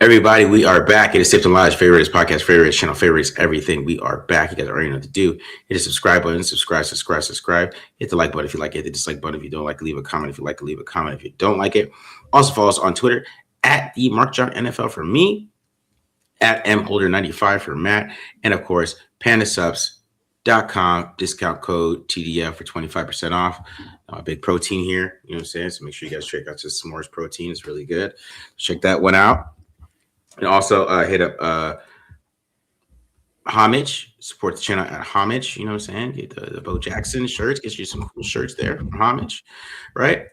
Everybody, we are back. It is Tips and Lives, favorites, podcast favorites, channel favorites, everything. We are back. You guys already know what to do. Hit the subscribe button, subscribe. Hit the like button if you like it. Hit the dislike button if you don't like it. Leave a comment if you like it. Leave a comment if you don't like it. Also follow us on Twitter at the Mark John NFL for me, at mholder95 for Matt, and of course, pandasubs.com, discount code TDL for 25% off. Big protein here, you know what I'm saying? So make sure you guys check out this S'mores protein. It's really good. Check that one out. And also hit up Homage, support the channel at Homage, you know what I'm saying? Get the Bo Jackson shirts, get you some cool shirts there from Homage, right?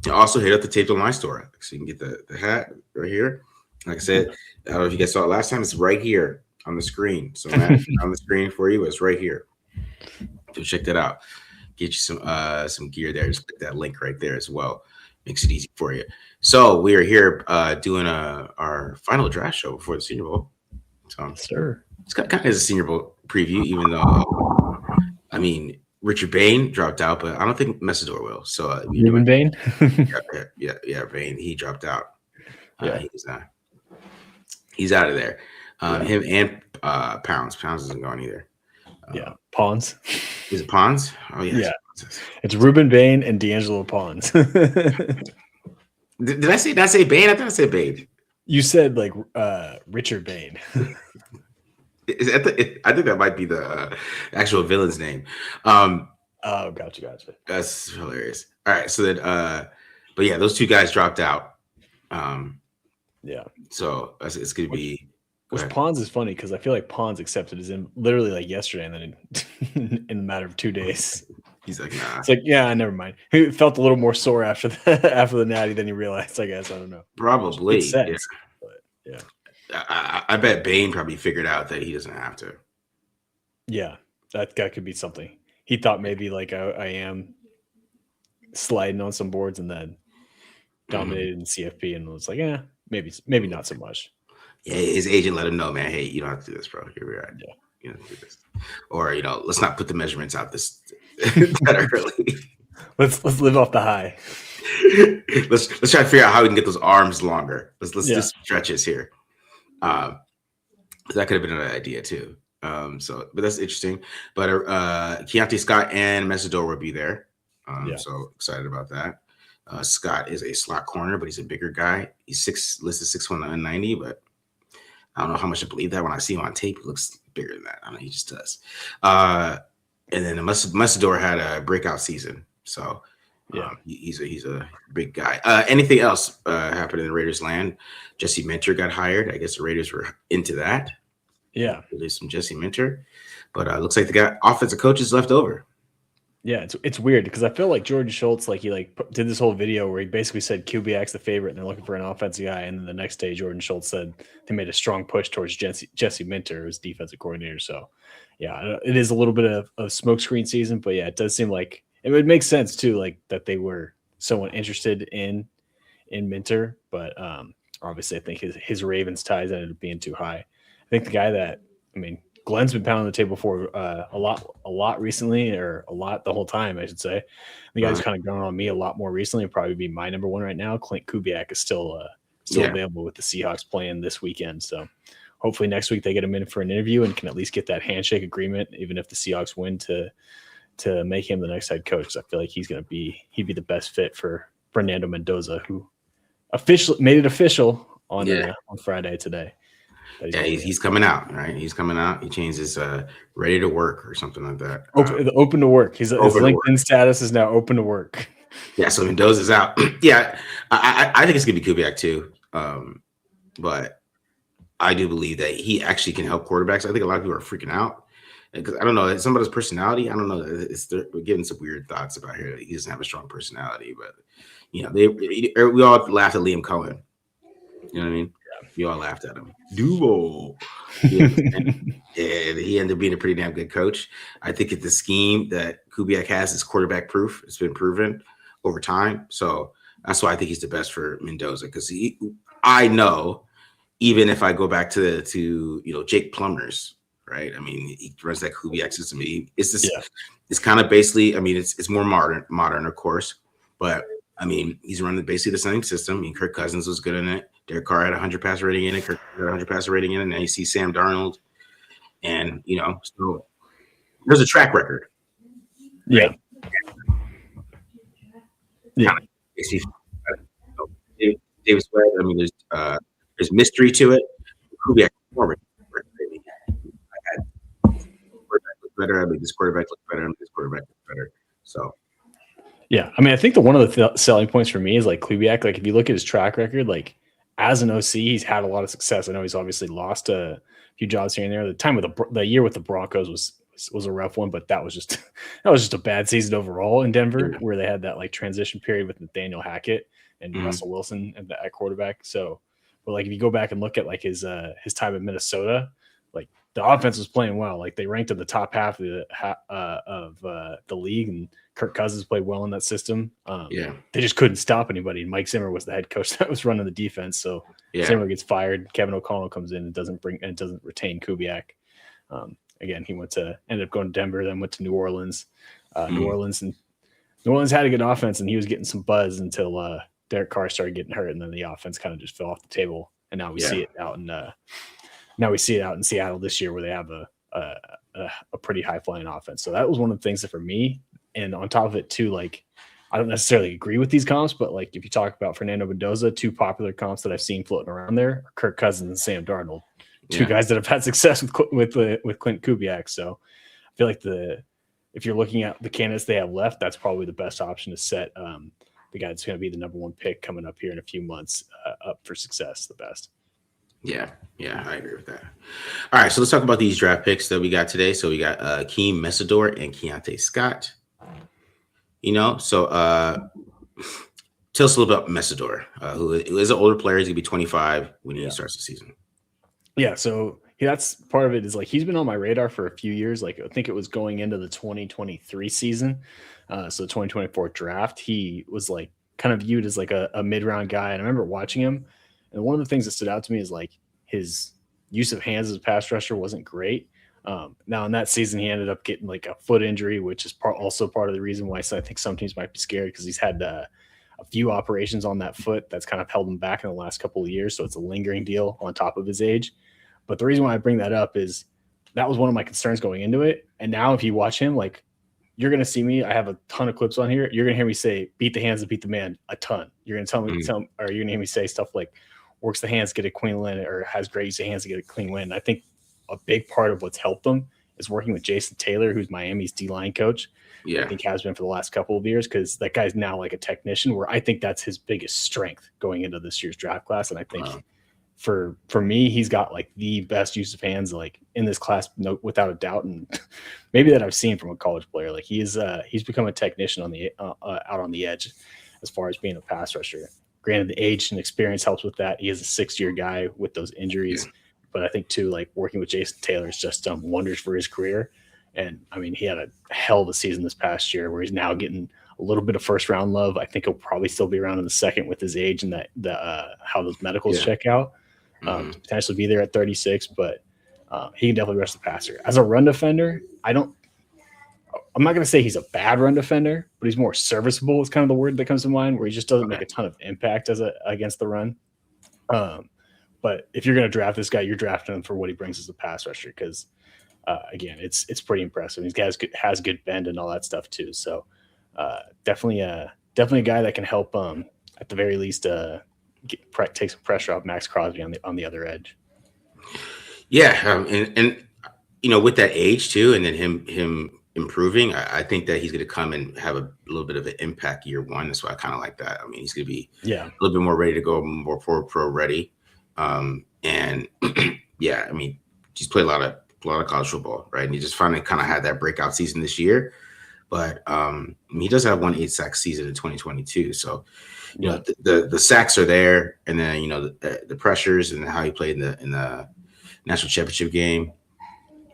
And also hit up the tapedontlie store, so you can get the hat right here. Like I said, I don't know if you guys saw it last time, it's right here on the screen. So Matt, on the screen for you, it's right here. So check that out. Get you some gear there. Just click that link right there as well. Makes it easy for you. So we are here doing our final draft show before the Senior Bowl. So sure, it's kind of a Senior Bowl preview, even though I mean Richard Bain dropped out, but I don't think Mesidor will. So Ruben Bain, yeah, Bain, he dropped out. Yeah, he's out of there. Him and Pounds isn't going either. Pawns. Is it Pawns? Oh yeah. It's Ruben Bain and D'Angelo Pawns. Did I say Bain? I thought I said Bain. You said like Richard Bain. I think that might be the actual villain's name. Oh, gotcha. That's hilarious. All right, so then, but yeah, those two guys dropped out. So it's gonna be. Which Pawns is funny because I feel like Pawns accepted his in literally like yesterday, and then in a matter of 2 days. He's like, nah. It's like, yeah, never mind. He felt a little more sore after the natty than he realized, I guess. I don't know. Probably. Sense, but yeah. I bet Bain probably figured out that he doesn't have to. Yeah, that could be something. He thought maybe like I am sliding on some boards and then dominated in CFP and was like, yeah, maybe not so much. Yeah, his agent let him know, man, hey, you don't have to do this, bro. Here we are. Yeah. You know, do this. Or, let's not put the measurements out this that early. Let's live off the high. let's try to figure out how we can get those arms longer. Let's do stretches here. That could have been an idea too. But that's interesting. But Keionte, Scott, and Mesidor will be there. So excited about that. Scott is a slot corner, but he's a bigger guy. He's listed 6'1", 190, but I don't know how much I believe that. When I see him on tape, he looks bigger than that. I don't know, he just does. And then Mesador had a breakout season, so he's a big guy. Anything else happened in the Raiders land? Jesse Minter got hired. I guess the Raiders were into that. Yeah, there's some Jesse Minter, but looks like they got offensive coaches left over. Yeah, it's weird because I feel like Jordan Schultz, like he did this whole video where he basically said Kubiak's the favorite and they're looking for an offensive guy, and then the next day Jordan Schultz said they made a strong push towards Jesse Minter as defensive coordinator. So yeah, it is a little bit of smokescreen season, but yeah, it does seem like it would make sense too, like that they were somewhat interested in Minter, but obviously I think his Ravens ties ended up being too high. I think the guy that Glenn's been pounding the table for a lot recently, or a lot the whole time, I should say. The guy's kind of gone on me a lot more recently. It'd probably be my number one right now. Clint Kubiak is still available with the Seahawks playing this weekend. So hopefully next week they get him in for an interview and can at least get that handshake agreement, even if the Seahawks win, to make him the next head coach. Because I feel like he'd be the best fit for Fernando Mendoza, who made it official on Friday today. Yeah, he's coming out, right? He's coming out. He changed his ready to work or something like that. Open to work. His LinkedIn status is now open to work. Yeah, so Mendoza's out. Yeah, I think it's going to be Kubiak too. But I do believe that he actually can help quarterbacks. I think a lot of people are freaking out because I don't know, some of his personality. I don't know. We're getting some weird thoughts about here. He doesn't have a strong personality, but we all laughed at Liam Cohen. You know what I mean? You all laughed at him. Duo. And he ended up being a pretty damn good coach. I think the scheme that Kubiak has is quarterback proof. It's been proven over time. So that's why I think he's the best for Mendoza. Because I know, even if I go back to Jake Plummer's, right? He runs that Kubiak system. It's kind of basically, it's more modern, of course. But he's running basically the same system. Kirk Cousins was good in it. Derek Carr had 100 passer rating in it. Kirk had 100 passer rating in it. And now you see Sam Darnold. And, so there's a track record. Yeah. Right? Yeah. Davis Webb, I mean, there's mystery to it. Kubiak, better. I mean, this quarterback looks better. I mean, this quarterback looks better. So, yeah. I mean, I think one of the selling points for me is like Kubiak. Like, if you look at his track record, like as an OC, he's had a lot of success. I know he's obviously lost a few jobs here and there. The year with the Broncos was a rough one, but that was just a bad season overall in Denver, where they had that like transition period with Nathaniel Hackett and Russell Wilson at quarterback. So, but like if you go back and look at like his time in Minnesota, like the offense was playing well. Like they ranked in the top half of the league, and Kirk Cousins played well in that system. They just couldn't stop anybody. And Mike Zimmer was the head coach that was running the defense. So Zimmer gets fired. Kevin O'Connell comes in and doesn't retain Kubiak. Again, he ended up going to Denver, then went to New Orleans. New Orleans had a good offense, and he was getting some buzz until Derek Carr started getting hurt, and then the offense kind of just fell off the table. And now we see it out in Seattle this year, where they have a pretty high flying offense. So that was one of the things that for me, and on top of it too, like I don't necessarily agree with these comps, but like if you talk about Fernando Mendoza, two popular comps that I've seen floating around there are Kirk Cousins and Sam Darnold. Two guys that have had success with Clint Kubiak. So I feel like if you're looking at the candidates they have left, that's probably the best option to set the guy that's going to be the number one pick coming up here in a few months up for success the best. Yeah, I agree with that. All right, so let's talk about these draft picks that we got today. So we got Akheem, Mesidor, and Keionte Scott. So tell us a little about Mesidor, who is an older player. He's going to be 25 when he starts the season. Yeah, so that's part of it. Is like he's been on my radar for a few years. Like I think it was going into the 2023 season, so the 2024 draft. He was like kind of viewed as like a mid-round guy, and I remember watching him. And one of the things that stood out to me is like his use of hands as a pass rusher wasn't great. Now in that season, he ended up getting like a foot injury, which is also part of the reason why I think some teams might be scared, because he's had a few operations on that foot that's kind of held him back in the last couple of years. So it's a lingering deal on top of his age. But the reason why I bring that up is that was one of my concerns going into it. And now if you watch him, like you're going to see me, I have a ton of clips on here. You're going to hear me say, beat the hands and beat the man a ton. You're going to or you're going to hear me say stuff like works the hands, get a clean win, or has great use of hands to get a clean win. I think a big part of what's helped them is working with Jason Taylor, who's Miami's D-line coach. I think has been for the last couple of years, because that guy's now like a technician, where I think that's his biggest strength going into this year's draft class. And I think for me, he's got like the best use of hands like in this class, without a doubt, and maybe that I've seen from a college player. Like he's become a technician on the out on the edge as far as being a pass rusher. Granted, the age and experience helps with that. He is a 6-year guy with those injuries, but I think too, like working with Jason Taylor has just done wonders for his career. And I mean, he had a hell of a season this past year, where he's now getting a little bit of first round love. I think he'll probably still be around in the second with his age and how those medicals check out. To potentially be there at 36, but he can definitely rush the passer. As a run defender, I'm not going to say he's a bad run defender, but he's more serviceable is kind of the word that comes to mind, where he just doesn't make a ton of impact against the run. But if you're going to draft this guy, you're drafting him for what he brings as a pass rusher, because again, it's pretty impressive. He has good bend and all that stuff too. So definitely a guy that can help at the very least take some pressure off Max Crosby on the other edge. And with that age too, and then him improving, I think that he's going to come and have a little bit of an impact year one. That's why I kind of like that. I mean, he's going to be a little bit more ready to go, more pro ready. And I mean, he's played a lot of college football, right? And he just finally kind of had that breakout season this year. But he does have 1 8-sack season in 2022. So the sacks are there, and then the pressures and how he played in the national championship game.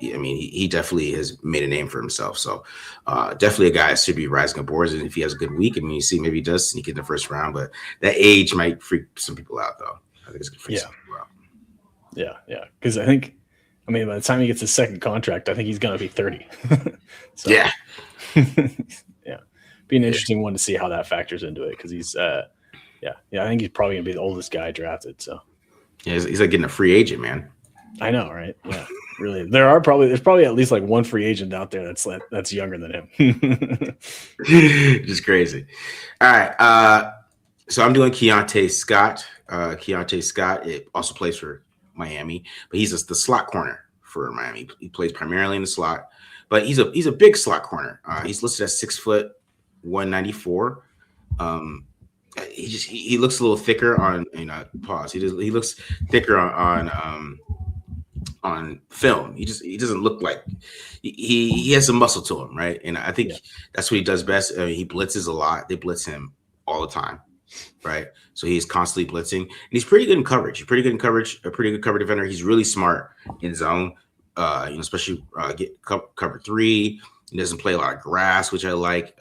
I mean, he definitely has made a name for himself. So definitely a guy that should be rising up boards. And if he has a good week, I mean, you see maybe he does sneak in the first round, but that age might freak some people out, though. I think it's going to freak some people out. Yeah. Because I mean, by the time he gets his second contract, I think he's going to be 30. Be an interesting one to see how that factors into it, because he's Yeah. I think he's probably gonna be the oldest guy drafted. So Yeah, he's like getting a free agent, man. I know, right? Yeah, really. There's probably at least like one free agent out there that's younger than him. Just crazy. All right. So I'm doing Keionte Scott. Keionte Scott, it also plays for Miami, but he's the slot corner for Miami. He plays primarily in the slot, but he's a big slot corner. He's listed at 6', 194. He looks a little thicker on pause. He looks thicker on film. He doesn't look like he has some muscle to him, right? And I think that's what he does best. He blitzes a lot. They blitz him all the time, right? So he's constantly blitzing, and he's pretty good in coverage. He's pretty good in coverage. A pretty good cover defender. He's really smart in zone. Especially get cover 3. He doesn't play a lot of grass, which I like.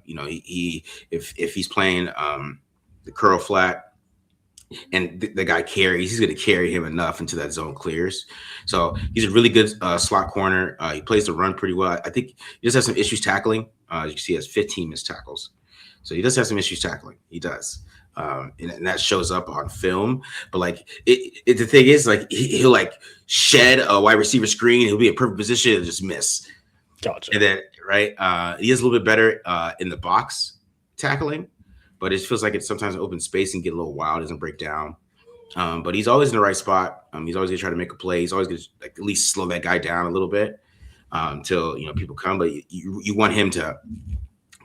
If he's playing the curl flat, and the guy carries, he's going to carry him enough until that zone clears. So he's a really good slot corner. He plays the run pretty well. I think he does have some issues tackling. As you see, he has 15 missed tackles. So he does have some issues tackling. He does. And that shows up on film. But like the thing is, like he'll like shed a wide receiver screen. He'll be in perfect position and just miss. Gotcha. And then he is a little bit better in the box tackling. But it feels like it's sometimes an open space and get a little wild, doesn't break down. But he's always in the right spot. He's always gonna try to make a play. He's always gonna like at least slow that guy down a little bit until people come. But you want him to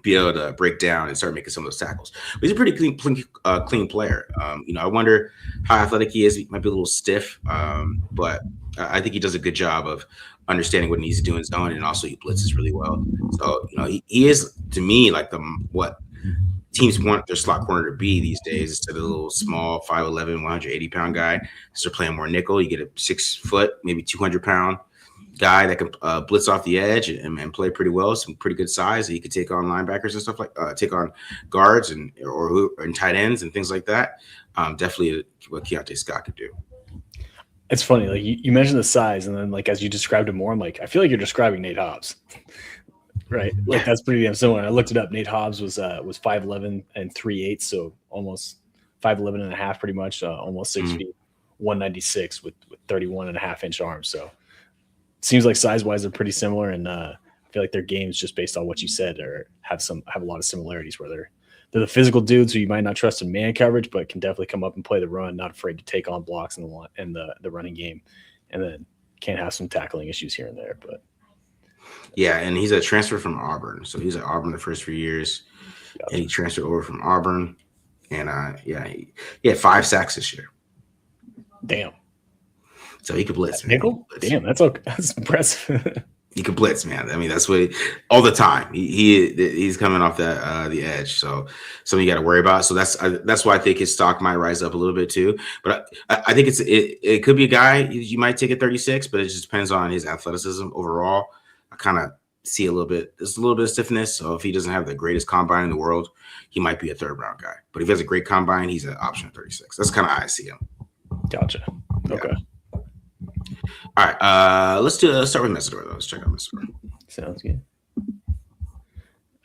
be able to break down and start making some of those tackles. But he's a pretty clean player. I wonder how athletic he is. He might be a little stiff, but I think he does a good job of understanding what he needs to do in zone, and also he blitzes really well. So he is to me like what teams want their slot corner to be these days instead of a little small 5'11", 180-pound guy. So they're playing more nickel. You get a 6 foot, maybe 200-pound guy that can blitz off the edge and play pretty well. Some pretty good size. He could take on linebackers and stuff like take on guards and tight ends and things like that. Definitely what Keionte Scott could do. It's funny, like you mentioned the size, and then like as you described it more, I'm like, I feel like you're describing Nate Hobbs. Right, like that's pretty damn similar. I looked it up. Nate Hobbs was 5'11" and 3/8, so almost 5'11" and a half, pretty much, almost 6 feet, 196 with 31.5-inch arms. So it seems like size wise they're pretty similar, and I feel like their games, just based on what you said, have a lot of similarities. Where they're the physical dudes who you might not trust in man coverage, but can definitely come up and play the run, not afraid to take on blocks in the running game, and then can have some tackling issues here and there, but. Yeah, and he's a transfer from Auburn. So he's at Auburn the first few years. And he transferred over from Auburn. And he had 5 sacks this year. Damn. So he could blitz, man. Nickel? Damn, that's okay. That's impressive. He could blitz, man. I mean, that's what all the time. He's coming off the edge. So something you got to worry about. So that's why I think his stock might rise up a little bit too. But I think it could be a guy you might take at 36, but it just depends on his athleticism overall. I kind of see there's a little bit of stiffness. So if he doesn't have the greatest combine in the world, he might be a 3rd-round guy. But if he has a great combine, he's an option at 36. That's kind of how I see him. Gotcha. Okay. All right. Let's start with Mesidor, though. Let's check out Mesidor. Sounds good.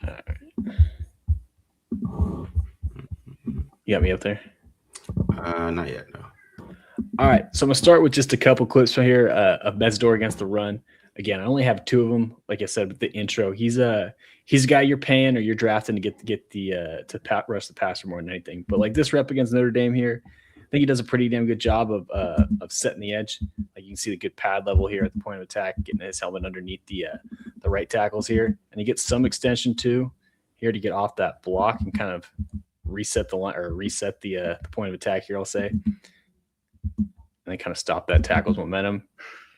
All right. You got me up there? Not yet, no. All right. So I'm going to start with just a couple clips from here of Mesidor against the run. Again, I only have 2 of them. Like I said with the intro, he's a guy you're paying or you're drafting to get to rush the passer more than anything. But like this rep against Notre Dame here, I think he does a pretty damn good job of setting the edge. Like you can see the good pad level here at the point of attack, getting his helmet underneath the right tackles here, and he gets some extension too here to get off that block and kind of reset the line or reset the point of attack here. I'll say, and then kind of stop that tackle's momentum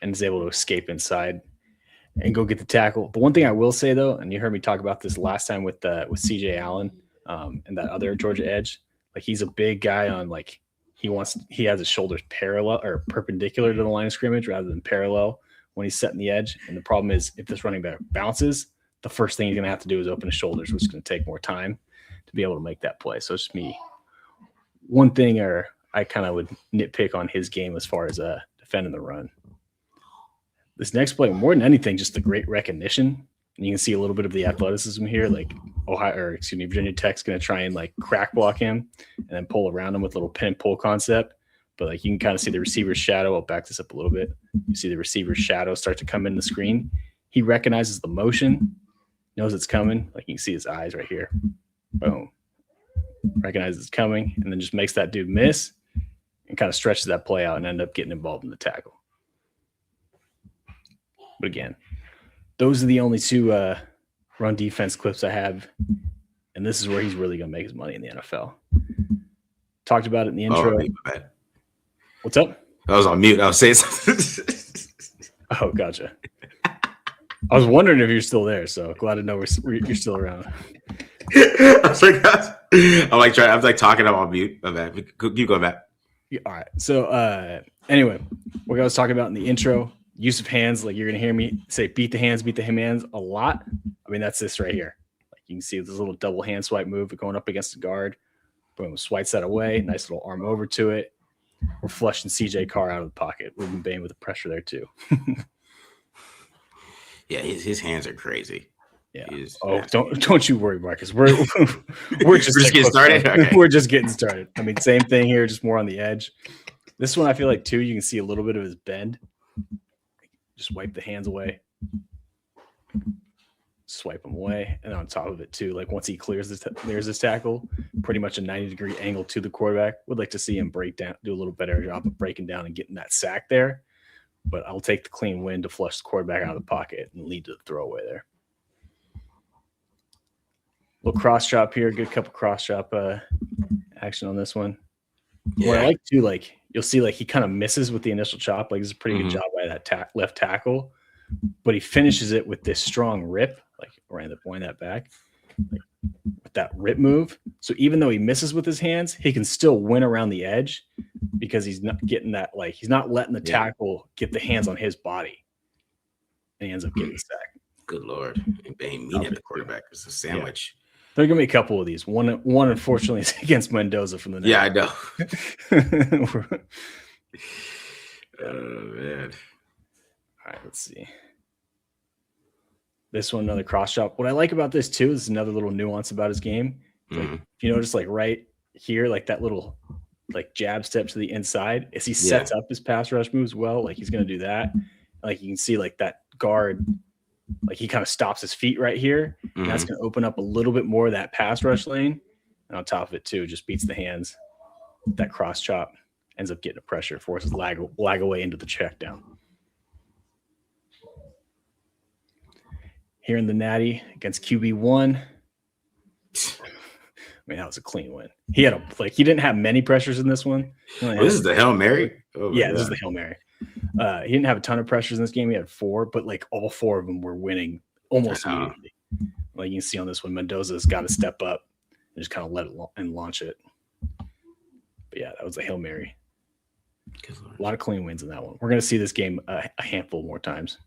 and is able to escape inside and go get the tackle. But one thing I will say though, and you heard me talk about this last time with CJ Allen and that other Georgia edge, like he's a big guy on like he has his shoulders parallel or perpendicular to the line of scrimmage rather than parallel when he's setting the edge. And the problem is if this running back bounces, the first thing he's going to have to do is open his shoulders, which is going to take more time to be able to make that play. So it's just me. One thing I kind of would nitpick on his game as far as defending the run. This next play, more than anything, just the great recognition. And you can see a little bit of the athleticism here. Like Virginia Tech's going to try and like crack block him and then pull around him with a little pin and pull concept. But like you can kind of see the receiver's shadow. I'll back this up a little bit. You see the receiver's shadow start to come in the screen. He recognizes the motion, knows it's coming. Like you can see his eyes right here. Boom. Recognizes it's coming, and then just makes that dude miss and kind of stretches that play out and end up getting involved in the tackle. But again, those are the only two run defense clips I have, and this is where he's really going to make his money in the NFL. Talked about it in the intro. Oh, what's up? I was on mute. I was saying something. Oh, gotcha. I was wondering if you're still there, so glad to know you're still around. I'm like talking. I'm on mute. My bad. Keep going back. Yeah, all right. So anyway, what I was talking about in the intro, use of hands. Like you're gonna hear me say, beat the hands a lot. I mean, that's this right here. Like you can see this little double hand swipe move going up against the guard. Boom, swipes that away. Nice little arm over to it. We're flushing CJ Carr out of the pocket. Ruben Bain with the pressure there too. Yeah, his hands are crazy. Yeah. Don't you worry, Marcus. We're just getting started. Okay. We're just getting started. I mean, same thing here, just more on the edge. This one, I feel like too, you can see a little bit of his bend. Just wipe the hands away. Swipe them away, and on top of it too, like once he clears his tackle, pretty much a 90-degree angle to the quarterback. Would like to see him break down, do a little better job of breaking down and getting that sack there. But I'll take the clean win to flush the quarterback out of the pocket and lead to the throwaway there. Little cross chop here, good couple cross chop action on this one. Yeah. What I like too, like you'll see, like he kind of misses with the initial chop. Like it's a pretty good job by that left tackle, but he finishes it with this strong rip, like around the point that back, like with that rip move. So even though he misses with his hands, he can still win around the edge because he's not getting that, like he's not letting the tackle get the hands on his body, and he ends up getting the sack. Good Lord, and Bain mean at the quarterback. It's a sandwich. Yeah. There are gonna be a couple of these. One unfortunately is against Mendoza from the net. Yeah, I know. Oh man. All right, let's see. This one, another cross chop. What I like about this too is another little nuance about his game. Like, if you notice, like right here, like that little like jab step to the inside, as he sets up his pass rush moves well, like he's gonna do that. Like you can see, like that guard, like he kind of stops his feet right here. And that's gonna open up a little bit more of that pass rush lane. And on top of it too, just beats the hands. That cross chop ends up getting a pressure, forces lag away into the check down. Here in the Natty against QB1. I mean, that was a clean win. He he didn't have many pressures in this one. This is the Hail Mary? Oh, yeah, this is the Hail Mary. He didn't have a ton of pressures in this game. He had 4, but like all 4 of them were winning almost immediately. Like you can see on this one, Mendoza's got to step up and just kind of let it and launch it. But yeah, that was a Hail Mary. A lot of clean wins in that one. We're going to see this game a handful more times.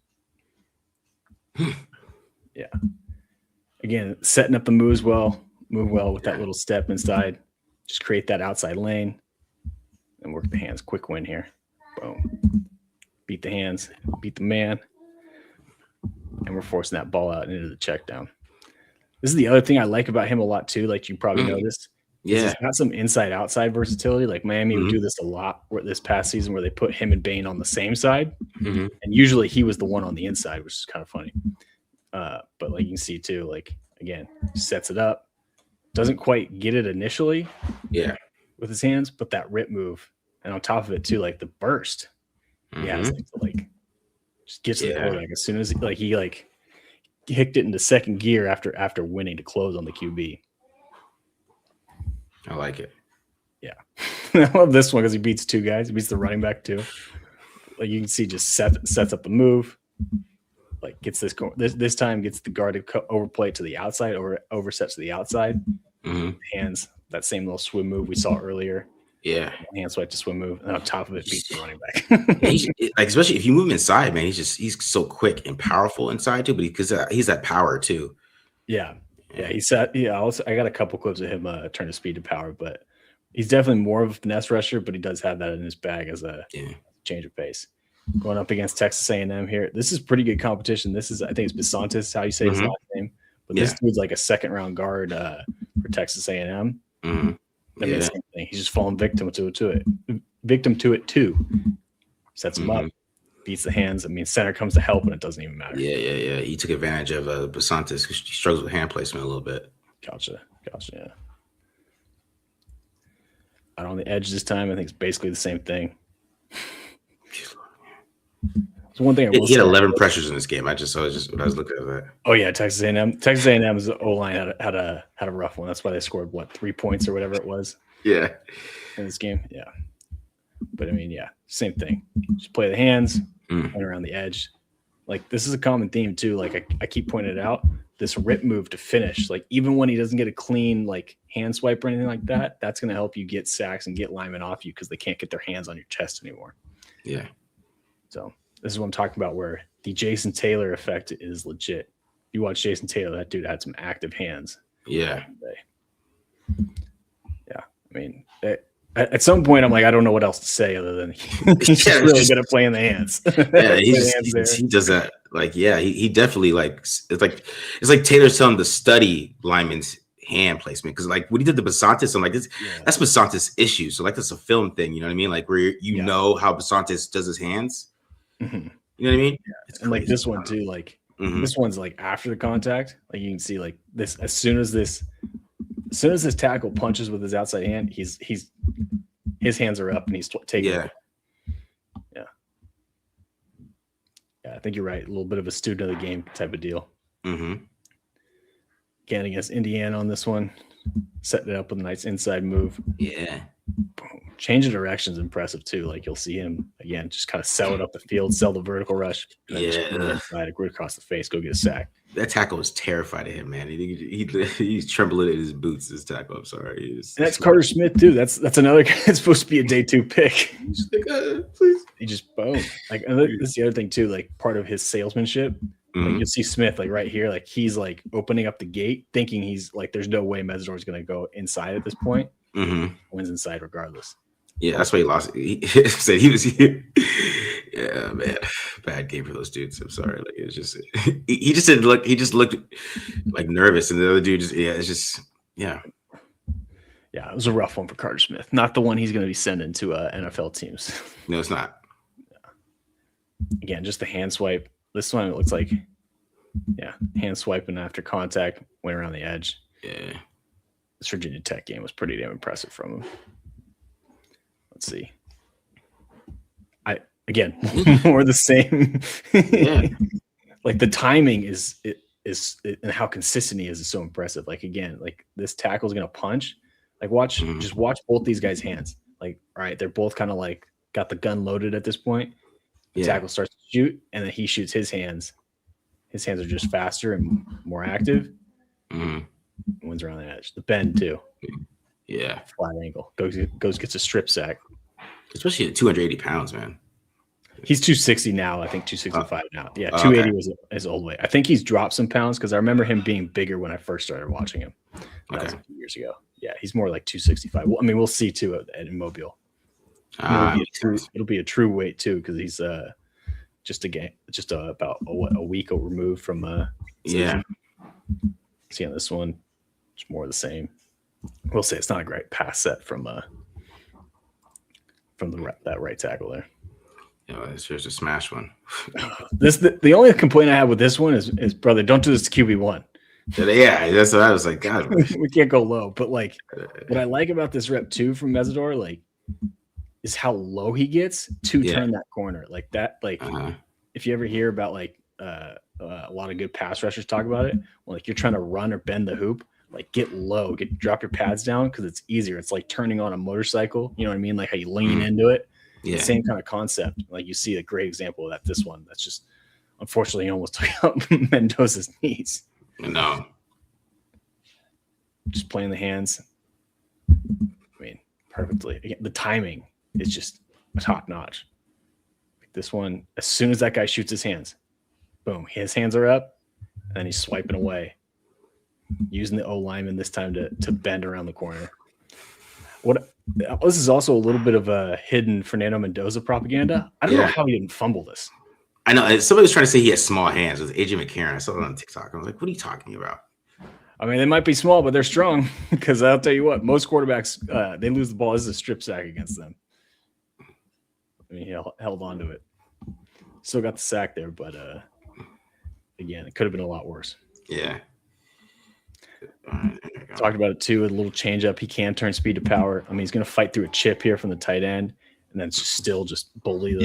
Yeah. Again, setting up the moves well, move well with that little step inside. Just create that outside lane and work the hands. Quick win here. Boom. Beat the hands, beat the man. And we're forcing that ball out into the check down. This is the other thing I like about him a lot too. Like you probably noticed. Yeah. He's got some inside-outside versatility. Like Miami would do this a lot this past season where they put him and Bain on the same side. And usually he was the one on the inside, which is kind of funny. But like you can see too, like again, sets it up, doesn't quite get it initially, with his hands, but that rip move, and on top of it too, like the burst, he has like just gets to the quarterback as soon as he kicked it into second gear after winning to close on the QB. I like it. Yeah, I love this one because he beats 2 guys. He beats the running back too. Like you can see, just sets up the move. Like gets this time gets the guard to overplay to the outside, oversets to the outside. Hands, that same little swim move we saw earlier. Yeah, hand swipe to swim move, and on top of it beats the running back. Like especially if you move him inside, man, he's so quick and powerful inside too. But because he's that power too. Yeah, he's set. Yeah, I got a couple clips of him turn his speed to power, but he's definitely more of a finesse rusher. But he does have that in his bag as a change of pace. going up against Texas A&M here. This is pretty good competition. This is, I think it's Bisontis, how you say his last name. But this dude's like a second-round guard for Texas A&M. Mm-hmm. I mean, same thing. He's just falling victim to it. Victim to it too. Sets him up, beats the hands. I mean, center comes to help, and it doesn't even matter. Yeah. He took advantage of Bisontis because he struggles with hand placement a little bit. Gotcha. Yeah. Out on the edge this time, I think it's basically the same thing. So one thing he had 11 pressures in this game. I was looking at that. Oh yeah, Texas A&M's O-line had a rough one. That's why they scored 3 points or whatever it was. Yeah, in this game. Yeah, but I mean, yeah, same thing. Just play the hands and around the edge. Like this is a common theme too. Like I keep pointing it out. This rip move to finish. Like even when he doesn't get a clean like hand swipe or anything like that, that's going to help you get sacks and get linemen off you because they can't get their hands on your chest anymore. Yeah. So. This is what I'm talking about, where the Jason Taylor effect is legit. You watch Jason Taylor, that dude had some active hands. Yeah. Yeah. I mean, at some point, I'm like, I don't know what else to say other than he's just really good at playing the hands. Yeah, he does that. Like, yeah, he definitely like it's like Taylor's telling him to study lineman's hand placement because like when he did the Bisontis, I'm like, that's Bisontis' issue. So like that's a film thing, you know what I mean? Like where you know how Bisontis does his hands. Mm-hmm. You know what I mean? Yeah. And like this one too, like this one's like after the contact, like you can see like this as soon as this tackle punches with his outside hand, his hands are up and he's taking it. Yeah, I think you're right. A little bit of a student of the game type of deal. Again against Indiana on this one, setting it up with a nice inside move. Yeah. Boom. Change of direction is impressive too. Like you'll see him again, just kind of sell it up the field, sell the vertical rush, and then just inside, right across the face, go get a sack. That tackle was terrified of him, man. He's trembling in his boots. This tackle, I'm sorry. And that's Carter Smith too. That's another guy that's supposed to be a day 2 pick. He's like, please. He just boom. Like this is the other thing too. Like part of his salesmanship. Like you'll see Smith like right here, like he's like opening up the gate, thinking he's like, there's no way Mesidor is going to go inside at this point. Wins inside regardless. Yeah, that's why he lost. He said he was here. Yeah, man, bad game for those dudes. I'm sorry. Like it was just he just didn't look. He just looked like nervous, and the other dude just it's just yeah. It was a rough one for Carter Smith. Not the one he's going to be sending to NFL teams. No, it's not. Again, just the hand swipe. This one it looks like, hand swiping after contact, went around the edge. Yeah, this Virginia Tech game was pretty damn impressive from him. Let's see. Again, more the same. Like the timing is and how consistent he is so impressive. Like again, like this tackle is gonna punch. Like just watch both these guys' hands. Like, all right, they're both kind of like got the gun loaded at this point. The tackle starts to shoot, and then he shoots his hands. His hands are just faster and more active. Wins around the edge. The bend too. Yeah. Flat angle. Goes gets a strip sack. Especially at 280 pounds, man. He's 260 now. I think 265 now. Yeah, 280 was his old weight. I think he's dropped some pounds because I remember him being bigger when I first started watching him. That was a few years ago. Yeah, he's more like 265. Well, I mean, we'll see too at Mobile. It'll be a true weight too because he's about a week removed from season. See on this one, it's more of the same. We'll say it's not a great pass set from that right tackle there. Yeah, it's just a smash one. The only complaint I have with this one is brother, don't do this to QB1. Yeah, that's what I was like. God, we can't go low. But like, what I like about this rep too from Mesador, like, is how low he gets to turn that corner like that. Like, if you ever hear about like a lot of good pass rushers talk about it, well, like you're trying to run or bend the hoop, like get low, drop your pads down because it's easier. It's like turning on a motorcycle. You know what I mean? Like how you lean into it. Yeah. Same kind of concept. Like you see a great example of that. This one that's just unfortunately he almost took out Mendoza's knees. No. Just playing the hands. I mean, perfectly. Again, the timing is just top notch. Like this one, as soon as that guy shoots his hands, boom, his hands are up, and then he's swiping away, using the O lineman this time to bend around the corner. What this is also a little bit of a hidden Fernando Mendoza propaganda. I don't know how he didn't fumble this. I know somebody was trying to say he has small hands with AJ McCarron. I saw it on TikTok. I was like, what are you talking about? I mean, they might be small, but they're strong. Because I'll tell you what, most quarterbacks they lose the ball. This is a strip sack against them. I mean, he held on to it. Still got the sack there, but again, it could have been a lot worse. Yeah. Talked about it too. A little change up. He can turn speed to power. I mean, he's going to fight through a chip here from the tight end, and then still just bully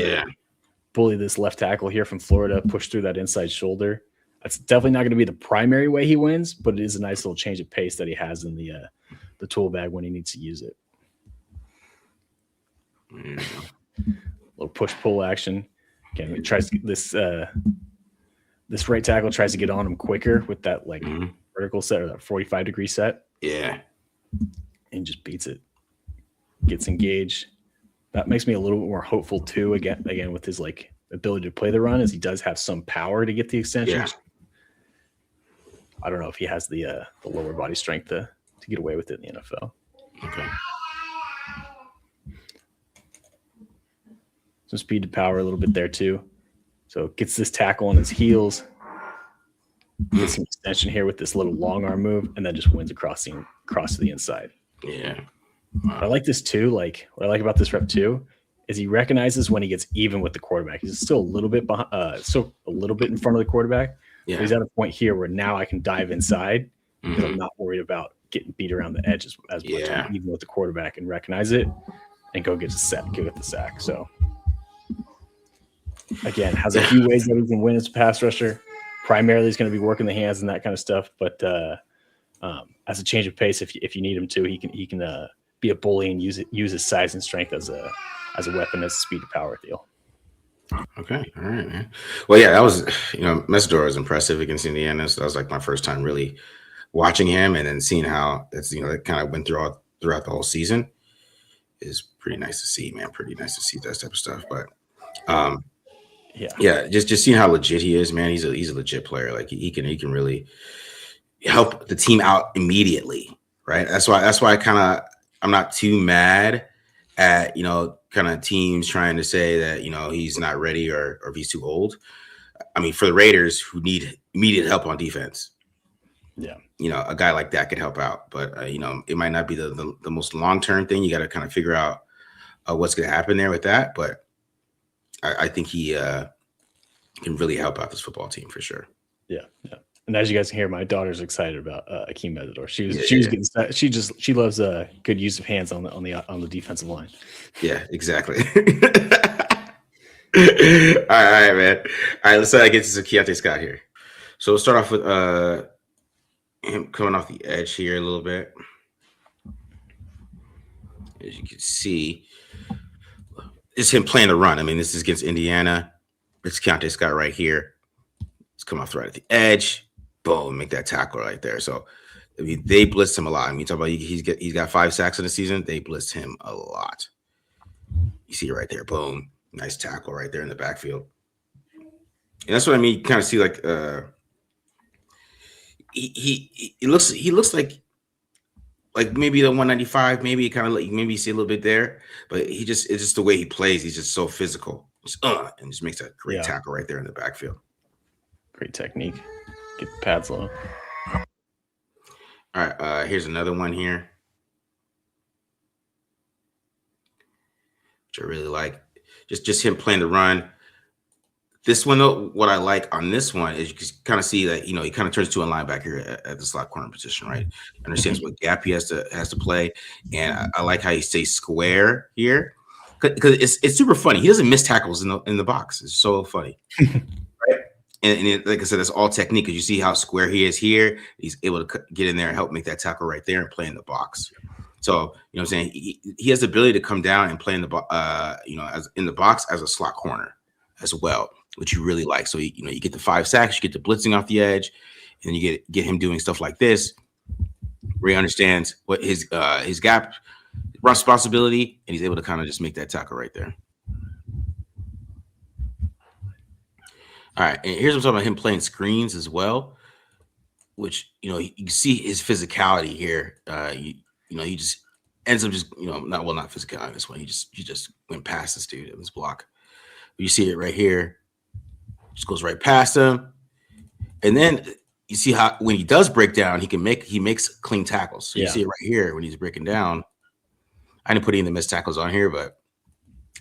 this left tackle here from Florida. Push through that inside shoulder. That's definitely not going to be the primary way he wins, but it is a nice little change of pace that he has in the tool bag when he needs to use it. Yeah. Little push pull action. Again, he tries to this right tackle tries to get on him quicker with that vertical set or that 45-degree set. Yeah. And just beats it. Gets engaged. That makes me a little bit more hopeful too. Again, with his ability to play the run, as he does have some power to get the extension. Yeah. I don't know if he has the lower body strength to get away with it in the NFL. Okay. Some speed to power a little bit there too. So gets this tackle on his heels. Gets some extension here with this little long arm move, and then just wins across to the inside. Yeah. I like this too. What I like about this rep too is he recognizes when he gets even with the quarterback. He's still a little bit behind, still a little bit in front of the quarterback. Yeah. But he's at a point here where now I can dive inside because I'm not worried about getting beat around the edge as much. I'm even with the quarterback and recognize it and go get the sack. So again, has a few ways that he can win as a pass rusher. Primarily, he's going to be working the hands and that kind of stuff. But as a change of pace, if you need him to, he can be a bully and use his size and strength as a weapon, as a speed to power deal. Okay, all right, man. Well, yeah, that was Mesidor was impressive against Indiana. So that was my first time really watching him, and then seeing how that's it kind of went throughout the whole season is pretty nice to see, man. Pretty nice to see that type of stuff. But just seeing how legit he is, man. He's a legit player. He can really help the team out immediately, right? That's why I'm not too mad at kind of teams trying to say that he's not ready or if he's too old. I mean, for the Raiders who need immediate help on defense, a guy like that could help out. But it might not be the most long-term thing. You got to kind of figure out what's going to happen there with that. But I think he can really help out this football team for sure. Yeah. And as you guys can hear, my daughter's excited about Akheem Mesidor. She loves a good use of hands on the defensive line. Yeah, exactly. All right, man. All right, let's get to some Keionte Scott here. So we'll start off with him coming off the edge here a little bit. As you can see, it's him playing the run. I mean, this is against Indiana. It's Keionte Scott right here. He's coming off right at the edge. Boom, make that tackle right there. So, I mean, they blitzed him a lot. I mean, talk about he's got 5 sacks in the season. They blitzed him a lot. You see it right there. Boom, nice tackle right there in the backfield. And that's what I mean. You kind of see he looks like maybe the 195, maybe kind of maybe you see a little bit there, but it's just the way he plays. He's just so physical. And just makes that great tackle right there in the backfield. Great technique. Get the pads low. All right, here's another one here, which I really like. Just him playing the run. This one, though, what I like on this one is you can kind of see that he kind of turns to a linebacker at the slot corner position, right? Understands what gap he has to play, and I like how he stays square here because it's super funny. He doesn't miss tackles in the box. It's so funny. And like I said, that's all technique because you see how square he is here. He's able to get in there and help make that tackle right there and play in the box. So, what I'm saying? He has the ability to come down and play in the as in the box as a slot corner as well, which you really like. So, you get the 5 sacks, you get the blitzing off the edge, and you get him doing stuff like this where he understands what his gap responsibility, and he's able to kind of just make that tackle right there. All right, and here's what I'm talking about, him playing screens as well, which, you can see his physicality here. He just ends up just not physically on this one. He just went past this dude in this block. You see it right here, just goes right past him, and then you see how when he does break down, he makes clean tackles. So you see it right here when he's breaking down. I didn't put any of the missed tackles on here, but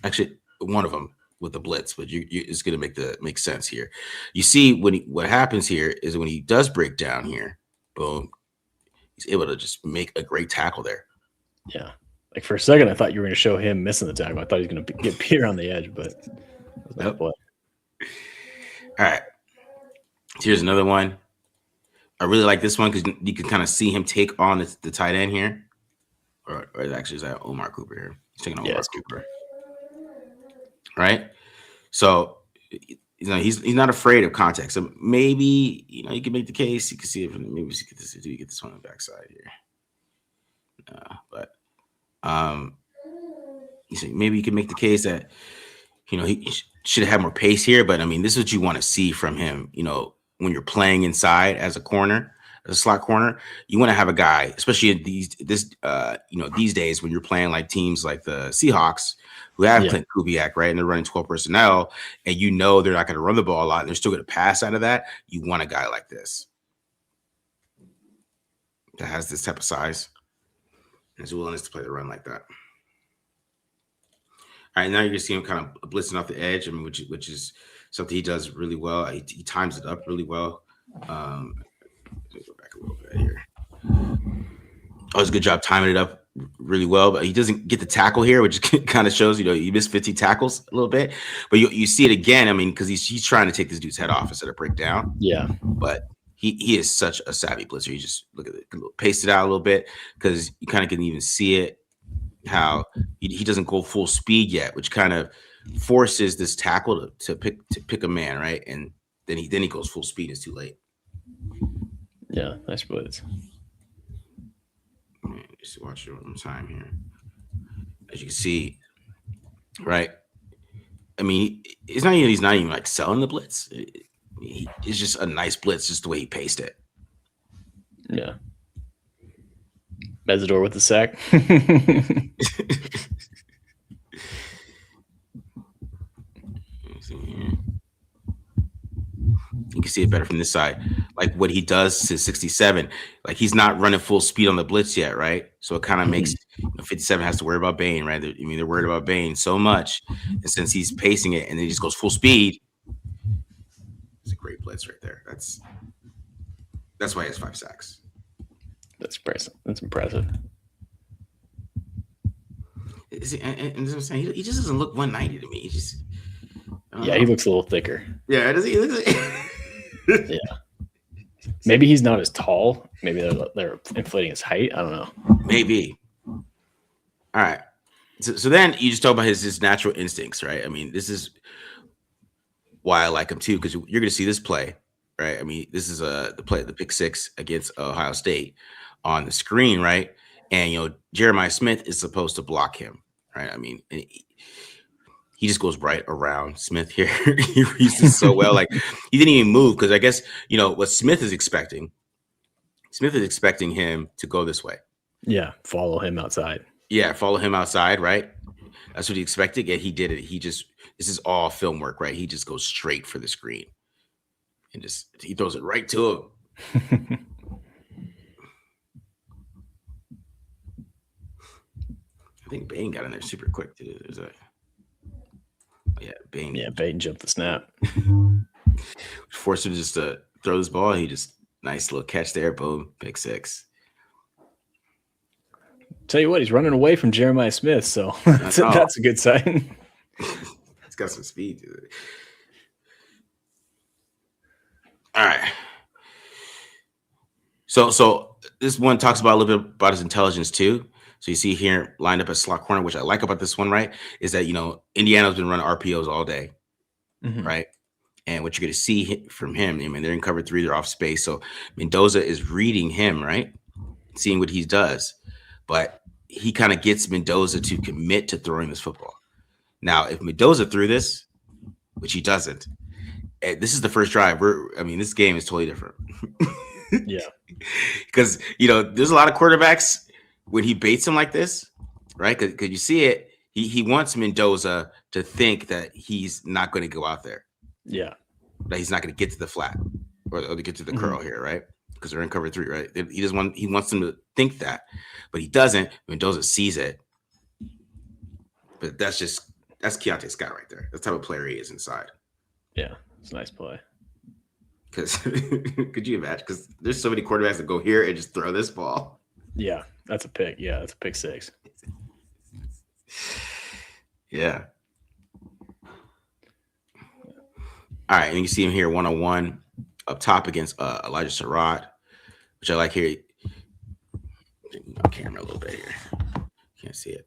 actually one of them with the blitz, but it's going to make sense here. You see what happens here is when he does break down here, boom, he's able to just make a great tackle there. Yeah. Like for a second, I thought you were going to show him missing the tackle. I thought he was going to get Peter on the edge, but nope. All right. Here's another one. I really like this one because you can kind of see him take on the tight end here. Or actually, is that Omar Cooper here? He's taking Omar Cooper. Right? So, he's not afraid of contact. So maybe, you can make the case. You can see it from maybe you get this one on the backside here. But maybe you can make the case that, he should have had more pace here. But, this is what you want to see from him, when you're playing inside as a corner, as a slot corner. You want to have a guy, especially in these days when you're playing like teams like the Seahawks who have Clint Kubiak, right? And they're running 12 personnel, and they're not going to run the ball a lot, and they're still going to pass out of that. You want a guy like this that has this type of size and is willingness to play the run like that. All right, now you're going to see him kind of blitzing off the edge, which is something he does really well. He times it up really well. Let me go back a little bit here. Does a good job timing it up really well, but he doesn't get the tackle here, which kind of shows, he missed 50 tackles a little bit. But you see it again, because he's trying to take this dude's head off instead of break down. Yeah. But he is such a savvy blitzer. You just look at it, pace it out a little bit because you kind of can even see it, how he doesn't go full speed yet, which kind of forces this tackle to pick a man, right? And then he goes full speed. It's too late. Yeah, nice blitz. Just watch it one time here. As you can see, right? He's not even like selling the blitz. It's just a nice blitz, just the way he paced it. Yeah. Mesidor with the sack. You can see it better from this side. Like what he does to 67. Like he's not running full speed on the blitz yet, right? So it kind of makes 57 has to worry about Bain, right? They're worried about Bain so much. And since he's pacing it and then he just goes full speed, it's a great blitz right there. That's why he has 5 sacks. That's impressive. That's impressive. And as I'm saying, he just doesn't look 190 to me. He just he looks a little thicker. Yeah, does he? Yeah. Maybe he's not as tall. Maybe they're inflating his height. I don't know. Maybe. All right. So then you just talk about his natural instincts, right? This is why I like him too, because you're going to see this play, right? This is the pick 6 against Ohio State on the screen, right? And Jeremiah Smith is supposed to block him, right? He just goes right around Smith here. He reads this so well. Like he didn't even move because I guess what Smith is expecting. Smith is expecting him to go this way. Yeah, follow him outside. Yeah, follow him outside, right? That's what he expected. Yeah, he did it. This is all film work, right? He just goes straight for the screen and he throws it right to him. I think Bain got in there super quick too. Bain. Yeah, Bain jumped the snap. Forced him just to throw this ball. He just nice little catch there. Boom, pick 6. Tell you what, he's running away from Jeremiah Smith, so that's a good sign. It's got some speed to it. All right. So this one talks about a little bit about his intelligence too. So you see here lined up as slot corner, which I like about this one, right? Is that, Indiana's been running RPOs all day, right? And what you're going to see from him, they're in cover 3, they're off space. So Mendoza is reading him, right? Seeing what he does. But he kind of gets Mendoza to commit to throwing this football. Now, if Mendoza threw this, which he doesn't, this is the first drive. This game is totally different. Yeah. Because, there's a lot of quarterbacks, when he baits him like this, right? Because you see it. He wants Mendoza to think that he's not going to go out there. Yeah. That he's not going to get to the flat or to get to the curl here, right? Because they're in cover 3, right? He wants them to think that, but he doesn't. Mendoza sees it. But that's Keionte Scott right there. That's the type of player he is inside. Yeah, it's a nice play. Because could you imagine? Because there's so many quarterbacks that go here and just throw this ball. Yeah, that's a pick. Yeah, that's a pick 6. Yeah. All right, and you see him here 1-on-1 up top against Elijah Surratt, which I like here. Camera a little bit here. Can't see it.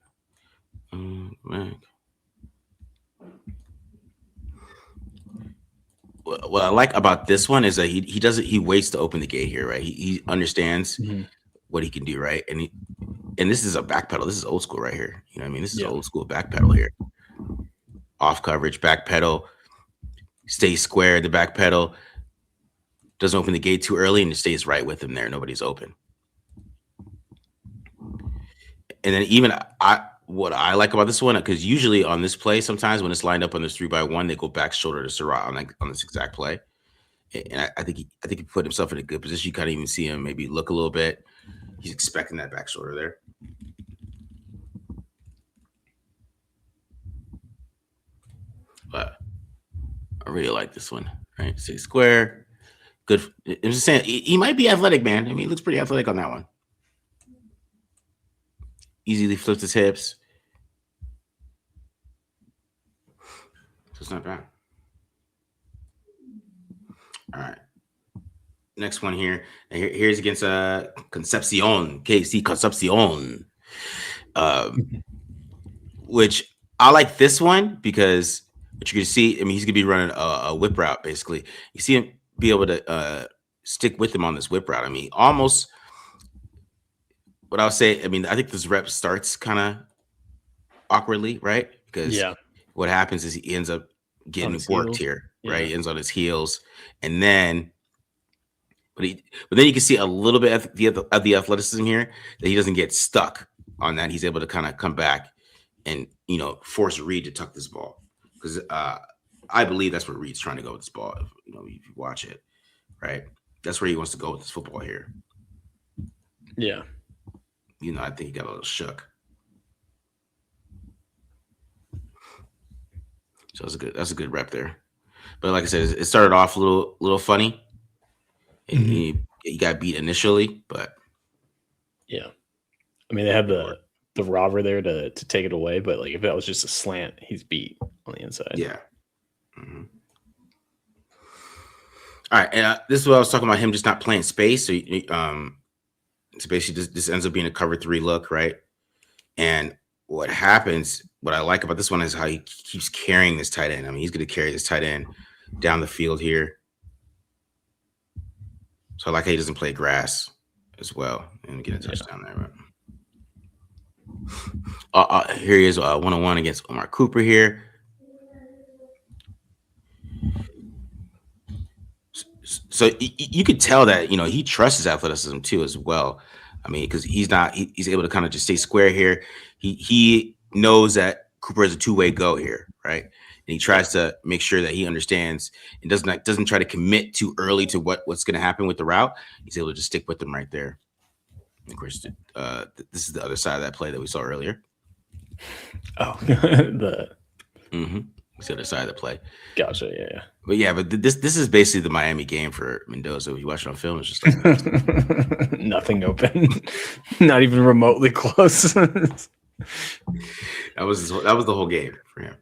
What I like about this one is that he waits to open the gate here, right? He understands what he can do, right? And this is a back pedal. This is old school right here. You know what I mean? This is old school back pedal here. Off coverage, back pedal, stays square, the back pedal, doesn't open the gate too early, and it stays right with him there. Nobody's open. And then even what I like about this one, because usually on this play, sometimes when it's lined up on this 3-by-1, they go back shoulder to Surratt on this exact play. And I think he put himself in a good position. You kind of even see him maybe look a little bit. He's expecting that back shoulder there. But I really like this one, right? 6 square. Good. I'm just saying, he might be athletic, man. I mean, he looks pretty athletic on that one. Easily flips his hips. So it's not bad. All right. Next one here. Here's against Concepcion, KC Concepcion. Which I like this one because what you're going to see, I mean, he's going to be running a whip route, basically. You see him be able to stick with him on this whip route. I mean, almost what I'll say, I mean, I think this rep starts kind of awkwardly, right? Because what happens is he ends up getting worked here, right? He ends on his heels. And then, but then you can see a little bit of the athleticism here that he doesn't get stuck on that. He's able to kind of come back and, force Reed to tuck this ball. Because I believe that's where Reed's trying to go with this ball. If you watch it, right? That's where he wants to go with this football here. Yeah. I think he got a little shook. So that's a good rep there. But like I said, it started off a little funny. He got beat initially, but yeah. I mean, they have the robber there to take it away, but like if that was just a slant, he's beat on the inside. Yeah. Mm-hmm. All right, and this is what I was talking about, him just not playing space. So, so basically, this ends up being a cover 3 look, right? And what happens, what I like about this one is how he keeps carrying this tight end. I mean, he's going to carry this tight end down the field here. So I like how he doesn't play grass as well and get a touchdown there. Right? Here he is, 1-on-1 against Omar Cooper here. So you could tell that, he trusts his athleticism too as well. I mean, because he's able to kind of just stay square here. He knows that Cooper is a 2-way go here, right? And he tries to make sure that he understands and doesn't try to commit too early to what's going to happen with the route. He's able to just stick with them right there. And of course, this is the other side of that play that we saw earlier. Oh, It's the other side of the play. Gotcha. Yeah. But this is basically the Miami game for Mendoza. If you watch it on film, it's just like nothing open, not even remotely close. That was the whole game for him.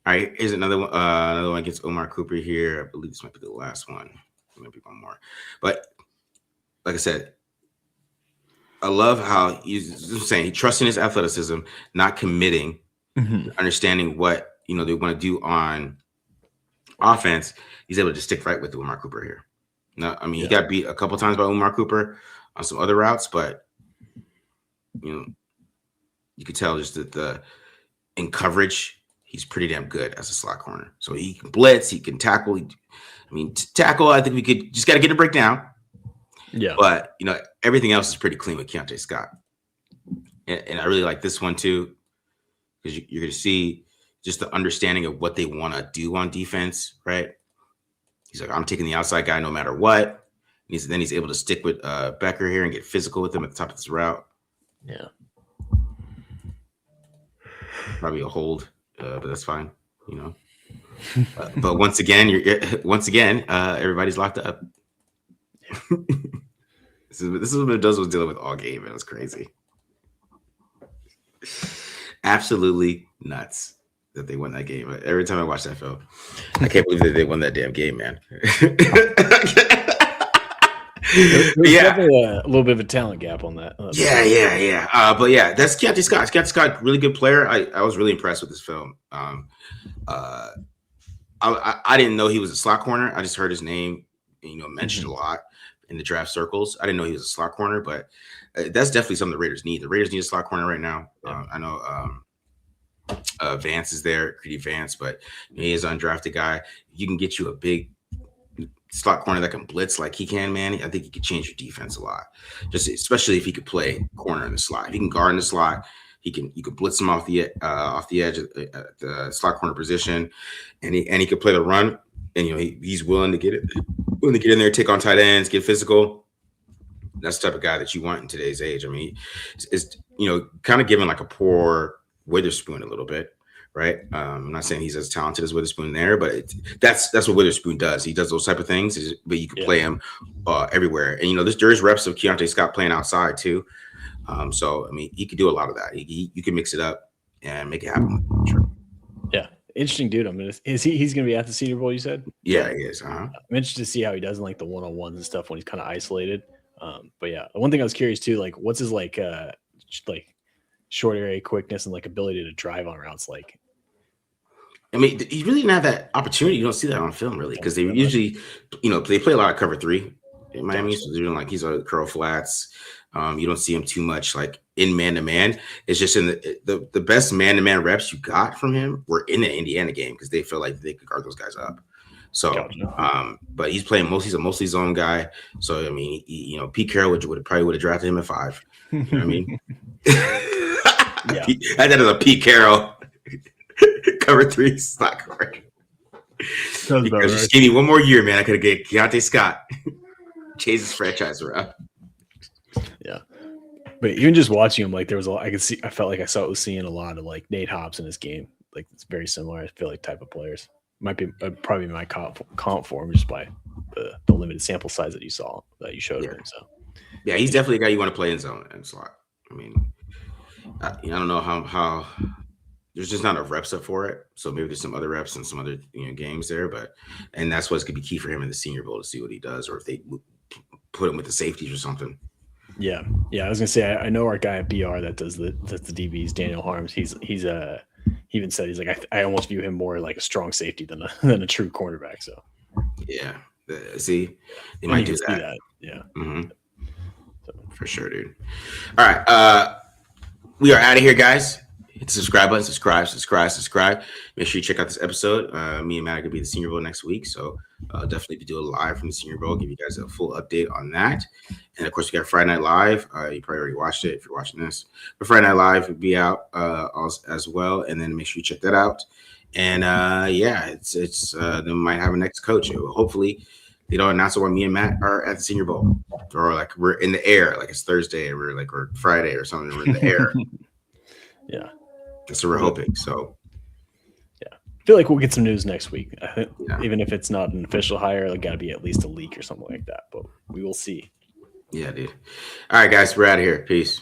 All right, here's another one. Another one against Omar Cooper here. I believe this might be the last one. Maybe one more. But like I said, I love how he's saying he trusts in his athleticism, not committing, understanding what they want to do on offense. He's able to just stick right with Omar Cooper here. Now, I mean, he got beat a couple times by Omar Cooper on some other routes, but you could tell just that in coverage, he's pretty damn good as a slot corner. So he can blitz, he can tackle. Tackle, I think we could just got to get a breakdown. Yeah. But, everything else is pretty clean with Keionte Scott. and I really like this one too because you're going to see just the understanding of what they want to do on defense, right? He's like, I'm taking the outside guy no matter what. Then he's able to stick with Becker here and get physical with him at the top of this route. Yeah. Probably a hold, but that's fine, you know. But once again, everybody's locked up. This is what Mendoza was dealing with all game. It was crazy. Absolutely nuts that they won that game. Every time I watch that film, I can't believe that they won that damn game, man. Definitely a little bit of a talent gap on that. Yeah. But yeah, that's Keionte Scott. Keionte Scott, really good player. I was really impressed with this film. I didn't know he was a slot corner. I just heard his name, mentioned a lot in the draft circles. I didn't know he was a slot corner, but that's definitely something the Raiders need. The Raiders need a slot corner right now. Yeah. I know Vance is there, Creedy Vance, but he is an undrafted guy. You can get you a big slot corner that can blitz like he can, man. I think he could change your defense a lot. Just especially if he could play corner in the slot. If he can guard in the slot, you can blitz him off the edge of the slot corner position, and he can play the run. And he's willing to get in there, take on tight ends, get physical. That's the type of guy that you want in today's age. I mean, it's kind of given like a poor Witherspoon a little bit, right? I'm not saying he's as talented as Witherspoon there, but that's what Witherspoon does. He does those type of things, but you can play him everywhere. And there's reps of Keionte Scott playing outside too. So I mean, he could do a lot of that. You can mix it up and make it happen. Sure. Yeah, interesting dude. He's gonna be at the Senior Bowl? You said? Yeah, he is. I'm interested to see how he does in like the one-on-ones and stuff when he's kind of isolated. But yeah, the one thing I was curious too, like what's his like short area quickness and like ability to drive on routes like? I mean, he really didn't have that opportunity. You don't see that on film really because they usually, they play a lot of cover 3 in Miami. So they're doing like he's a curl flats. You don't see him too much like in man-to-man. It's just in the best man-to-man reps you got from him were in the Indiana game because they feel like they could guard those guys up. So, but he's playing he's a mostly zone guy. So, I mean, Pete Carroll probably would have drafted him at 5. You know what I mean? Yeah. That is a Pete Carroll cover 3 slot corner. Because just give me one more year, man. I could have get Keionte Scott. Chase his franchise around. Yeah. But even just watching him, like there was I felt like I was seeing a lot of like Nate Hobbs in his game. Like it's very similar, I feel like, type of players. Might be probably my comp for him just by the limited sample size that you showed him. So yeah, he's definitely a guy you want to play in zone and slot. I mean, I don't know how there's just not enough reps up for it. So maybe there's some other reps and some other games there, and that's what's gonna be key for him in the Senior Bowl to see what he does, or if they put him with the safeties or something. Yeah. I was gonna say I know our guy at BR that does the DBs, Daniel Harms. He even said he's like I almost view him more like a strong safety than a true cornerback. So yeah, see, they might do that. Yeah, so, for sure, dude. All right, we are out of here, guys. Hit the subscribe button, subscribe. Make sure you check out this episode. Me and Matt are gonna be at the Senior Bowl next week, so definitely be doing live from the Senior Bowl. Give you guys a full update on that. And of course, we got Friday Night Live. You probably already watched it if you're watching this. But Friday Night Live will be out as well, and then make sure you check that out. And it's they might have a next coach. Hopefully, they don't announce it when me and Matt are at the Senior Bowl, or like we're in the air, like it's Thursday, or we're Friday or something. We're in the air. Yeah. That's what we're hoping. So, yeah, I feel like we'll get some news next week. I think even if it's not an official hire, it got to be at least a leak or something like that. But we will see. Yeah, dude. All right, guys, we're out of here. Peace.